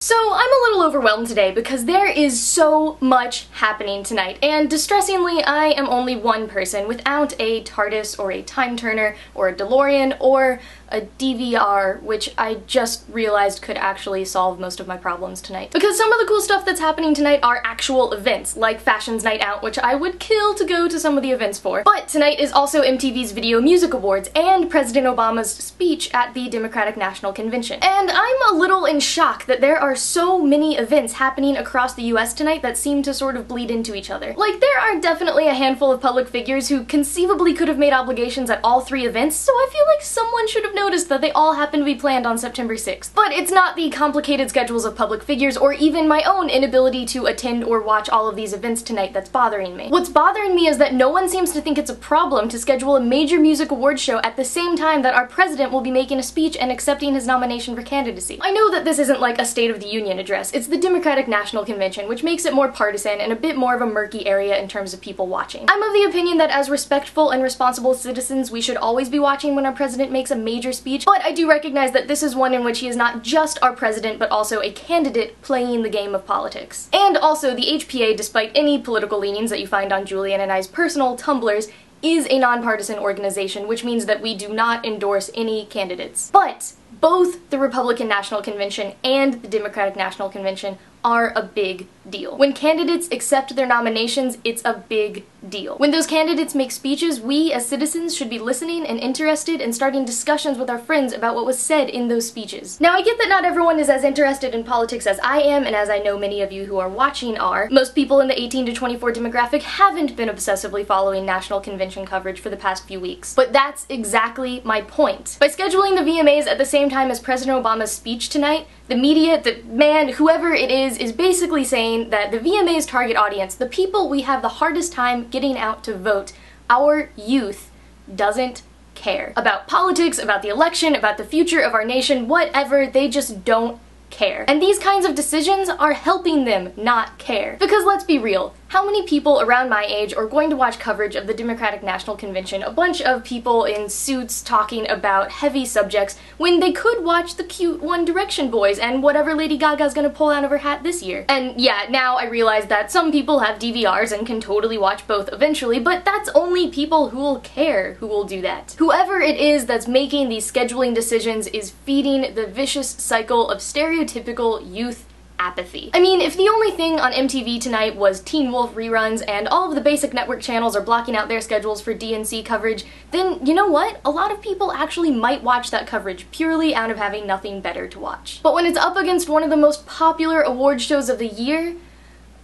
So I'm a little overwhelmed today because there is so much happening tonight, and distressingly I am only one person without a TARDIS or a Time Turner or a DeLorean or a DVR, which I just realized could actually solve most of my problems tonight. Because some of the cool stuff that's happening tonight are actual events, like Fashions Night Out, which I would kill to go to some of the events for. But tonight is also MTV's Video Music Awards and President Obama's speech at the Democratic National Convention. And I'm a little in shock that there are so many events happening across the US tonight that seem to sort of bleed into each other. Like, there are definitely a handful of public figures who conceivably could have made obligations at all three events, so I feel like someone should have noticed that they all happen to be planned on September 6th. But it's not the complicated schedules of public figures or even my own inability to attend or watch all of these events tonight that's bothering me. What's bothering me is that no one seems to think it's a problem to schedule a major music awards show at the same time that our president will be making a speech and accepting his nomination for candidacy. I know that this isn't like a State of the Union address, it's the Democratic National Convention, which makes it more partisan and a bit more of a murky area in terms of people watching. I'm of the opinion that as respectful and responsible citizens, we should always be watching when our president makes a major speech, but I do recognize that this is one in which he is not just our president, but also a candidate playing the game of politics. And also, the HPA, despite any political leanings that you find on Julian and I's personal Tumblrs, is a nonpartisan organization, which means that we do not endorse any candidates. But both the Republican National Convention and the Democratic National Convention are a big deal. When candidates accept their nominations, it's a big deal. When those candidates make speeches, we as citizens should be listening and interested and starting discussions with our friends about what was said in those speeches. Now, I get that not everyone is as interested in politics as I am, and as I know many of you who are watching are. Most people in the 18 to 24 demographic haven't been obsessively following national convention coverage for the past few weeks. But that's exactly my point. By scheduling the VMAs at the same time as President Obama's speech tonight, the media, the man, whoever it is basically saying that the VMA's target audience, the people we have the hardest time getting out to vote, our youth, doesn't care. About politics, about the election, about the future of our nation, whatever, they just don't care. And these kinds of decisions are helping them not care. Because let's be real, how many people around my age are going to watch coverage of the Democratic National Convention, a bunch of people in suits talking about heavy subjects, when they could watch the cute One Direction boys and whatever Lady Gaga's gonna pull out of her hat this year? And yeah, now I realize that some people have DVRs and can totally watch both eventually, but that's only people who will care who will do that. Whoever it is that's making these scheduling decisions is feeding the vicious cycle of stereotypical youth apathy. I mean, if the only thing on MTV tonight was Teen Wolf reruns and all of the basic network channels are blocking out their schedules for DNC coverage, then you know what? A lot of people actually might watch that coverage purely out of having nothing better to watch. But when it's up against one of the most popular award shows of the year,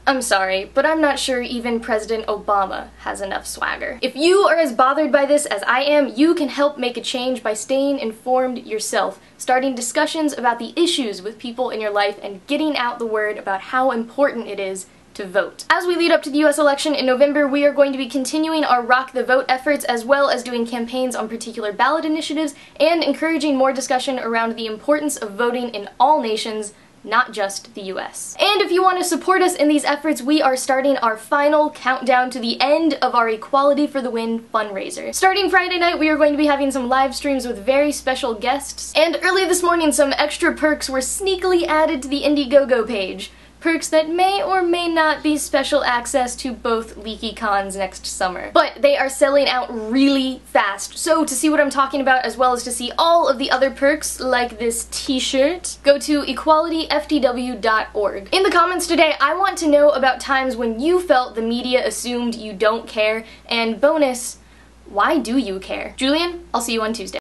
I'm sorry, but I'm not sure even President Obama has enough swagger. If you are as bothered by this as I am, you can help make a change by staying informed yourself, starting discussions about the issues with people in your life, and getting out the word about how important it is to vote. As we lead up to the US election in November, we are going to be continuing our Rock the Vote efforts, as well as doing campaigns on particular ballot initiatives and encouraging more discussion around the importance of voting in all nations, not just the US. And if you want to support us in these efforts, we are starting our final countdown to the end of our Equality for the Win fundraiser. Starting Friday night, we are going to be having some live streams with very special guests, and early this morning some extra perks were sneakily added to the Indiegogo page. Perks that may or may not be special access to both LeakyCons next summer. But they are selling out really fast, so to see what I'm talking about as well as to see all of the other perks, like this t-shirt, go to equalityftw.org. In the comments today, I want to know about times when you felt the media assumed you don't care, and bonus, why do you care? Julian, I'll see you on Tuesday.